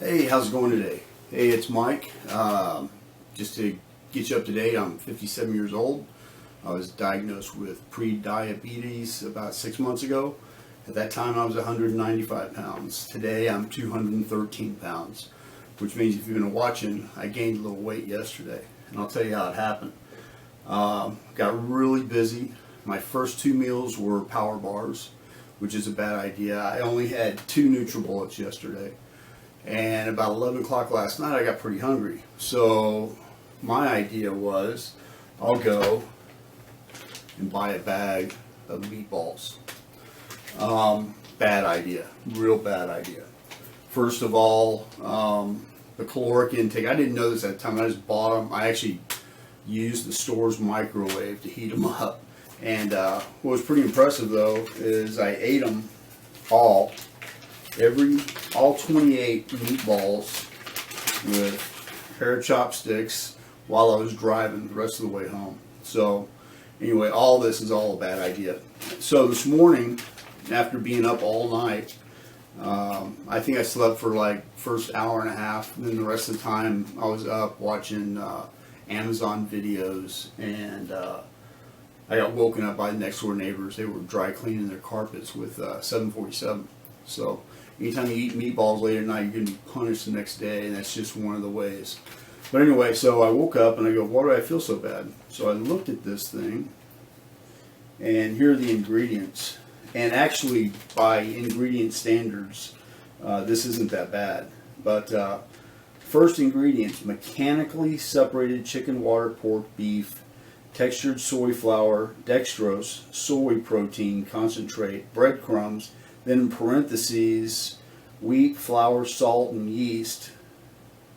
Hey, how's it going today? Hey, it's Mike. Just to get you up to date, I'm 57 years old. I was diagnosed with pre-diabetes about 6 months ago. At that time, I was 195 pounds. Today, I'm 213 pounds, which means if you've been watching, I gained a little weight yesterday. And I'll tell you how it happened. Got really busy. My first two meals were power bars, which is a bad idea. I only had 2 NutriBullets yesterday. And about 11 o'clock last night, I got pretty hungry. So my idea was, I'll go and buy a bag of meatballs. Bad idea, real bad idea. First of all, the caloric intake, I didn't know this at the time. I just bought them. I actually used the store's microwave to heat them up. And what was pretty impressive though is I ate them all 28 meatballs with a pair of chopsticks while I was driving the rest of the way home. So anyway, all this is all a bad idea. So this morning, after being up all night, I think I slept for like first hour and a half, and then the rest of the time I was up watching Amazon videos, and I got woken up by the next door neighbors. They were dry cleaning their carpets with 747. So anytime you eat meatballs late at night, you're going to be punished the next day, and that's just one of the ways. But anyway, so I woke up and I go, why do I feel so bad? So I looked at this thing, and here are the ingredients. And actually, by ingredient standards, this isn't that bad. But first ingredients: mechanically separated chicken, water, pork, beef, textured soy flour, dextrose, soy protein concentrate, breadcrumbs, then in parentheses, wheat, flour, salt, and yeast,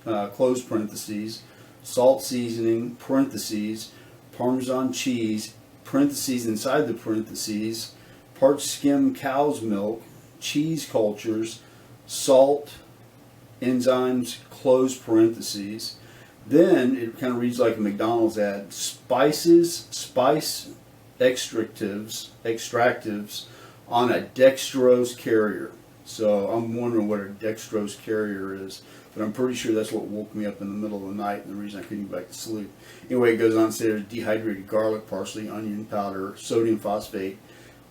close parentheses, salt seasoning, parentheses, Parmesan cheese, parentheses inside the parentheses, parched skim cow's milk, cheese cultures, salt, enzymes, close parentheses. Then it kind of reads like a McDonald's ad: spices, spice extractives on a dextrose carrier. So I'm wondering what a dextrose carrier is, but I'm pretty sure that's what woke me up in the middle of the night and the reason I couldn't get back to sleep. Anyway, it goes on to say there's dehydrated garlic, parsley, onion powder, sodium phosphate,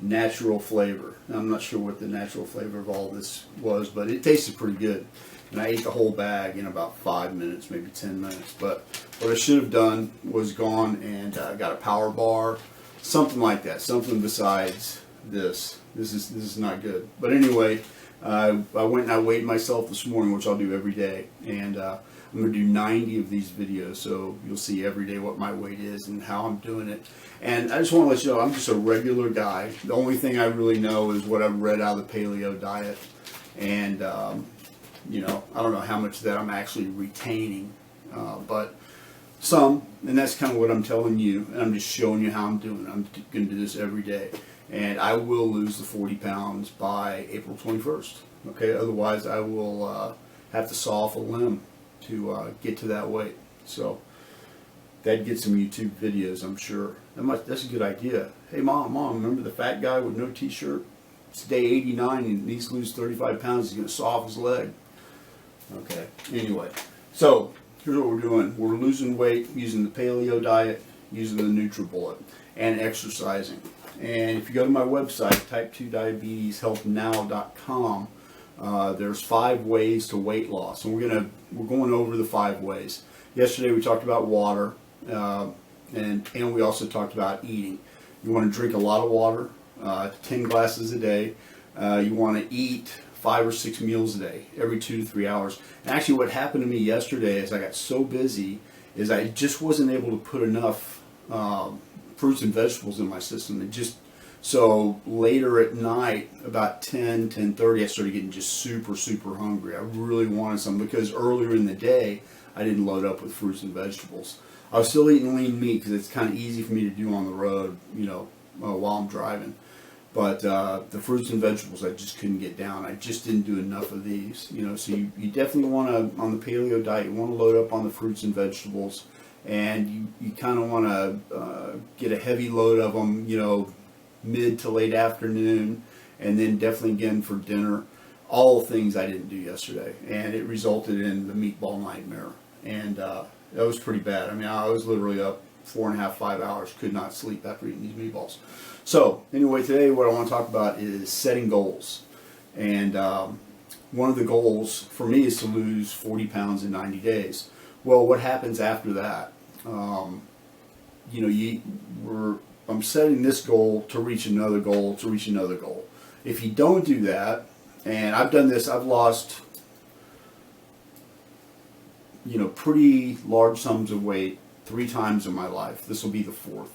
natural flavor. Now, I'm not sure what the natural flavor of all this was, but it tasted pretty good. And I ate the whole bag in about 5 minutes, maybe 10 minutes. But what I should have done was gone and got a power bar, something like that, something besides this. This is not good. But anyway, I went and I weighed myself this morning, which I'll do every day. And I'm going to do 90 of these videos, so you'll see every day what my weight is and how I'm doing it. And I just want to let you know, I'm just a regular guy. The only thing I really know is what I've read out of the paleo diet. And, you know, I don't know how much of that I'm actually retaining, but some, and that's kind of what I'm telling you, and I'm just showing you how I'm doing. I'm going to do this every day. And I will lose the 40 pounds by April 21st. Okay, otherwise I will have to saw off a limb to get to that weight. So that'd get some YouTube videos, I'm sure. That's a good idea. Hey, mom, remember the fat guy with no t-shirt? It's day 89 and he needs to lose 35 pounds. He's going to saw off his leg. Okay, anyway. So here's what we're doing. We're losing weight using the paleo diet, using the NutriBullet, and exercising. And if you go to my website, type2diabeteshealthnow.com, there's 5 ways to weight loss, and we're going over the 5 ways. Yesterday we talked about water, and we also talked about eating. You want to drink a lot of water, 10 glasses a day. You want to eat 5 or 6 meals a day, every 2 to 3 hours. And actually, what happened to me yesterday is I got so busy, is I just wasn't able to put enough fruits and vegetables in my system. So later at night, about 10:30, I started getting just super hungry. I really wanted some because earlier in the day, I didn't load up with fruits and vegetables. I was still eating lean meat because it's kind of easy for me to do on the road, you know, while I'm driving. But the fruits and vegetables, I just couldn't get down. I just didn't do enough of these, you know. So you definitely want to, on the paleo diet, you want to load up on the fruits and vegetables. And you kind of want to get a heavy load of them, you know, mid to late afternoon, and then definitely again for dinner. all the things I didn't do yesterday, and it resulted in the meatball nightmare. And that was pretty bad. I mean, I was literally up 4.5, 5 hours, could not sleep after eating these meatballs. So anyway, today what I want to talk about is setting goals. And one of the goals for me is to lose 40 pounds in 90 days. Well, what happens after that? I'm setting this goal to reach another goal, to reach another goal. If you don't do that, and I've done this, I've lost, pretty large sums of weight 3 times in my life. This will be the 4th.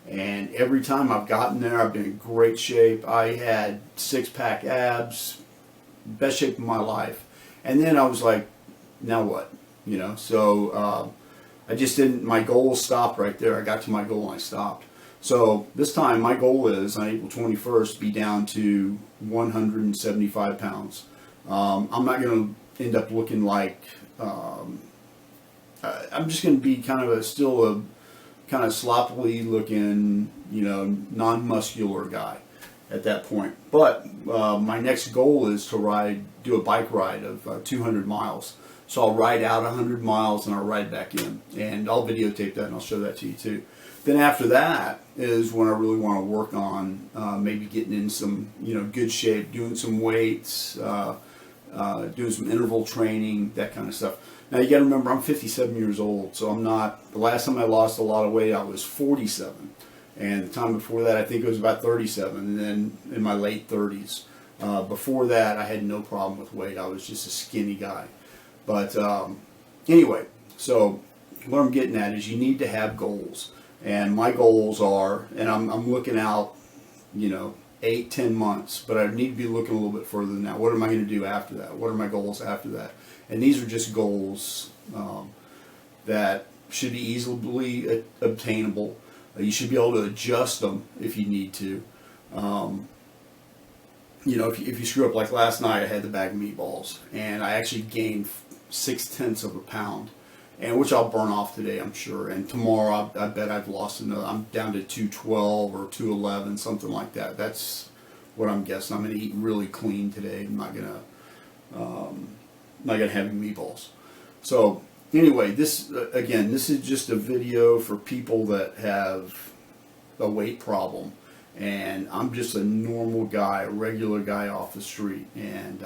And every time I've gotten there, I've been in great shape. I had 6-pack abs, best shape of my life. And then I was like, now what? So I just didn't, my goal stopped right there. I got to my goal and I stopped. So this time my goal is on April 21st be down to 175 pounds. I'm not going to end up looking like, I'm just going to be still a kind of sloppily looking, non-muscular guy at that point. But my next goal is to do a bike ride of 200 miles. So I'll ride out 100 miles and I'll ride back in. And I'll videotape that and I'll show that to you too. Then after that is when I really want to work on maybe getting in some, good shape, doing some weights, doing some interval training, that kind of stuff. Now you got to remember, I'm 57 years old, so I'm not. The last time I lost a lot of weight, I was 47, and the time before that, I think it was about 37, and then in my late 30s. Before that, I had no problem with weight. I was just a skinny guy. But anyway, so what I'm getting at is you need to have goals. And my goals are, and I'm looking out, 8, 10 months, but I need to be looking a little bit further than that. What am I going to do after that? What are my goals after that? And these are just goals that should be easily obtainable. You should be able to adjust them if you need to. If you screw up, like last night, I had the bag of meatballs, and I actually gained 0.6 of a pound. And which I'll burn off today, I'm sure. And tomorrow, I bet I've lost another. I'm down to 212 or 211, something like that. That's what I'm guessing. I'm going to eat really clean today. I'm not gonna have any meatballs. So anyway, this is just a video for people that have a weight problem. And I'm just a normal guy, a regular guy off the street, and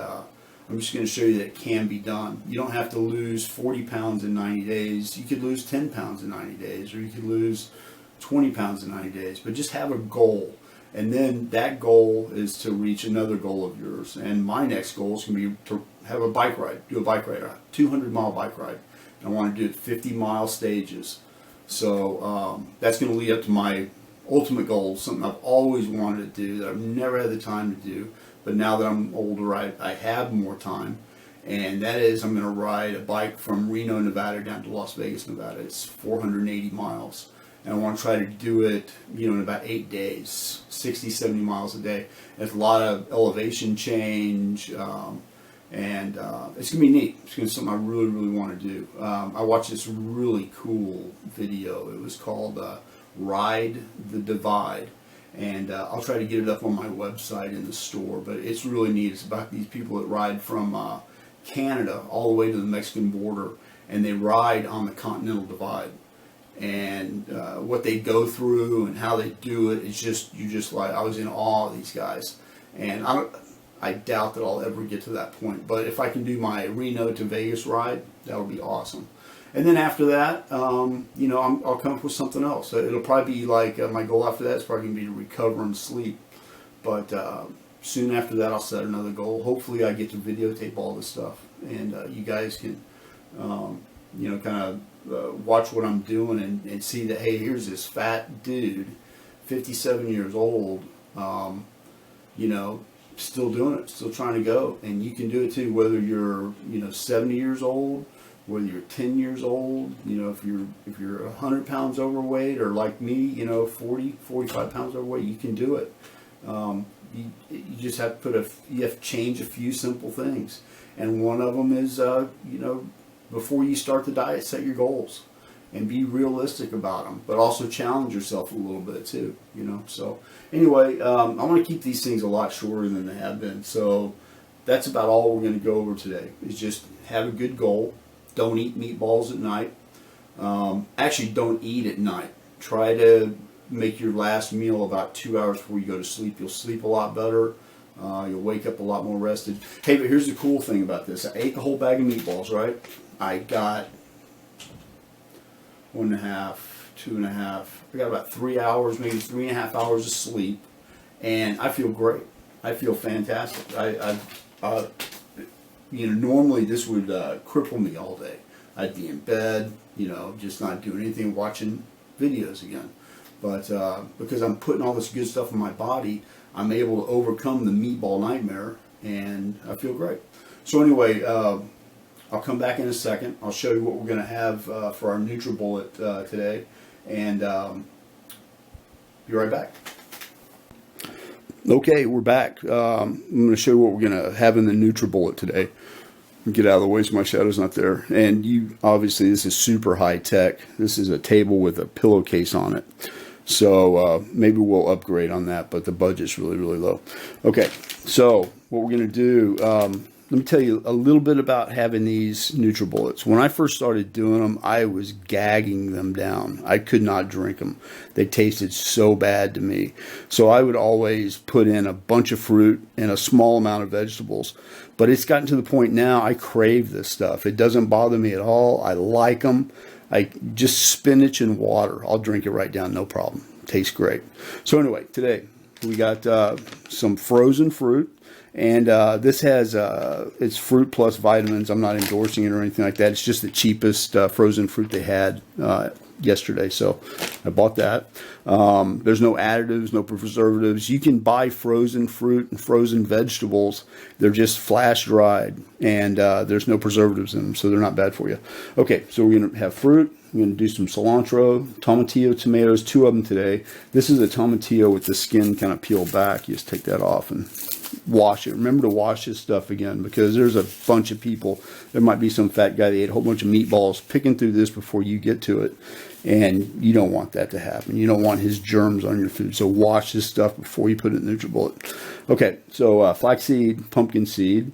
I'm just going to show you that it can be done. You don't have to lose 40 pounds in 90 days. You could lose 10 pounds in 90 days, or you could lose 20 pounds in 90 days. But just have a goal, and then that goal is to reach another goal of yours. And my next goal is going to be to have a bike ride, do a bike ride, a 200-mile bike ride. And I want to do it 50-mile stages. So that's going to lead up to my ultimate goal, something I've always wanted to do that I've never had the time to do. But now that I'm older, I have more time, and that is I'm going to ride a bike from Reno, Nevada down to Las Vegas, Nevada. It's 480 miles, and I want to try to do it, in about 8 days, 60, 70 miles a day. It's a lot of elevation change, and it's going to be neat. It's going to be something I really, really want to do. I watched this really cool video. It was called Ride the Divide. And I'll try to get it up on my website in the store, but it's really neat. It's about these people that ride from Canada all the way to the Mexican border, and they ride on the Continental Divide. And what they go through and how they do it, it's just, I was in awe of these guys. And I doubt that I'll ever get to that point. But if I can do my Reno to Vegas ride, that'll be awesome. And then after that, I'll come up with something else. It'll probably be like my goal after that is probably going to be to recover and sleep. But soon after that, I'll set another goal. Hopefully, I get to videotape all this stuff, and you guys can, kind of watch what I'm doing and see that, hey, here's this fat dude, 57 years old, still doing it, still trying to go, and you can do it too, whether you're 70 years old. Whether you're 10 years old, if you're 100 pounds overweight, or like me, 40, 45 pounds overweight, you can do it. You just have to you have to change a few simple things, and one of them is, before you start the diet, set your goals, and be realistic about them, but also challenge yourself a little bit too. So anyway, I want to keep these things a lot shorter than they have been. So that's about all we're going to go over today. Is just have a good goal. Don't eat meatballs at night. Actually, don't eat at night. Try to make your last meal about 2 hours before you go to sleep. You'll sleep a lot better. You'll wake up a lot more rested. Hey, but here's the cool thing about this. I ate the whole bag of meatballs, right? I got 1.5, 2.5. I got about 3 hours, maybe 3.5 hours of sleep, and I feel great. I feel fantastic. Normally this would cripple me all day. I'd be in bed, just not doing anything, watching videos again. But because I'm putting all this good stuff in my body, I'm able to overcome the meatball nightmare, and I feel great. So anyway, I'll come back in a second. I'll show you what we're going to have for our NutriBullet today, and be right back. Okay, we're back. I'm going to show you what we're going to have in the NutriBullet today. Get out of the way so my shadow's not there. And obviously this is super high tech. This is a table with a pillowcase on it. So maybe we'll upgrade on that, but the budget's really, really low. Okay, so what we're going to do, let me tell you a little bit about having these NutriBullets. When I first started doing them, I was gagging them down. I could not drink them. They tasted so bad to me. So I would always put in a bunch of fruit and a small amount of vegetables. But it's gotten to the point now I crave this stuff. It doesn't bother me at all. I like them. Just spinach and water. I'll drink it right down, no problem. Tastes great. So anyway, today we got some frozen fruit. And this has, it's fruit plus vitamins. I'm not endorsing it or anything like that. It's just the cheapest frozen fruit they had yesterday. So I bought that. There's no additives, no preservatives. You can buy frozen fruit and frozen vegetables. They're just flash dried, and there's no preservatives in them, so they're not bad for you. Okay, so we're going to have fruit. We're going to do some cilantro, tomatillo tomatoes, 2 of them today. This is a tomatillo with the skin kind of peeled back. You just take that off and wash it. Remember to wash this stuff again, because there's a bunch of people. There might be some fat guy that ate a whole bunch of meatballs picking through this before you get to it, and you don't want that to happen. You don't want his germs on your food. So wash this stuff before you put it in the NutriBullet. Okay, so flaxseed, pumpkin seed,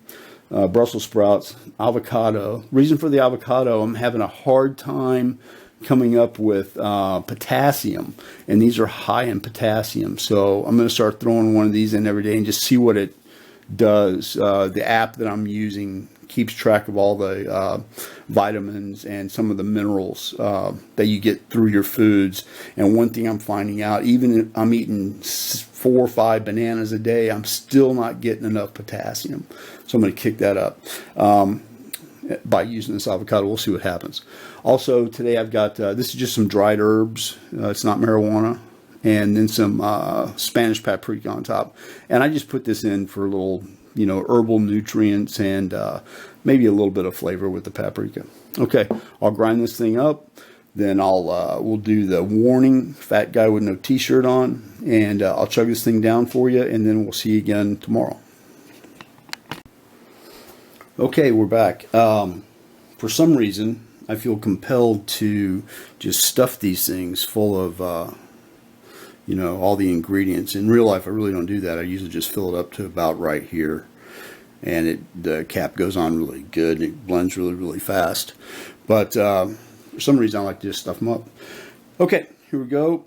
Brussels sprouts, avocado. Reason for the avocado, I'm having a hard time coming up with potassium, and these are high in potassium. So I'm going to start throwing one of these in every day and just see what it does. The app that I'm using keeps track of all the vitamins and some of the minerals that you get through your foods. And one thing I'm finding out, even if I'm eating 4 or 5 bananas a day, I'm still not getting enough potassium. So I'm going to kick that up by using this avocado. We'll see what happens. Also today I've got, this is just some dried herbs. It's not marijuana. And then some Spanish paprika on top. And I just put this in for a little, herbal nutrients and maybe a little bit of flavor with the paprika. Okay, I'll grind this thing up. Then we'll do the warning, fat guy with no t-shirt on. And I'll chug this thing down for you, and then we'll see you again tomorrow. Okay, we're back. For some reason, I feel compelled to just stuff these things full of, all the ingredients. In real life, I really don't do that. I usually just fill it up to about right here. And the cap goes on really good, and it blends really, really fast. But for some reason, I like to just stuff them up. Okay, here we go.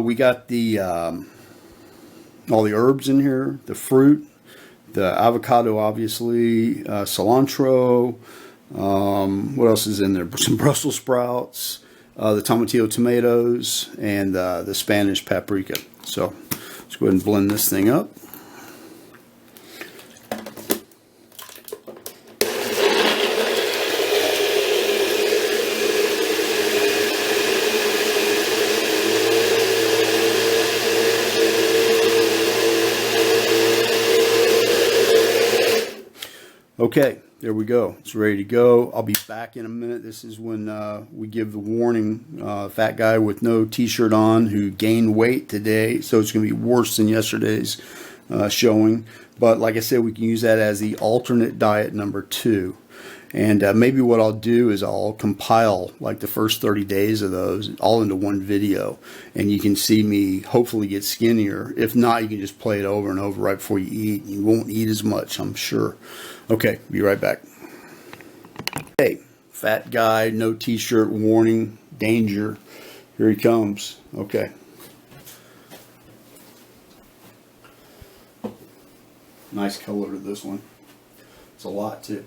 We got the all the herbs in here, the fruit, the avocado, obviously, cilantro. What else is in there? Some Brussels sprouts, the tomatillo tomatoes, and the Spanish paprika. So let's go ahead and blend this thing up. Okay, there we go. It's ready to go. I'll be back in a minute. This is when we give the warning. Fat guy with no t-shirt on who gained weight today. So it's going to be worse than yesterday's showing. But like I said, we can use that as the alternate diet number 2. And maybe what I'll do is I'll compile like the first 30 days of those all into one video, and you can see me hopefully get skinnier. If not, you can just play it over and over right before you eat. You won't eat as much, I'm sure. Okay, be right back. Hey, fat guy, no t-shirt warning, danger. Here he comes. Okay. Nice color to this one. It's a lot too.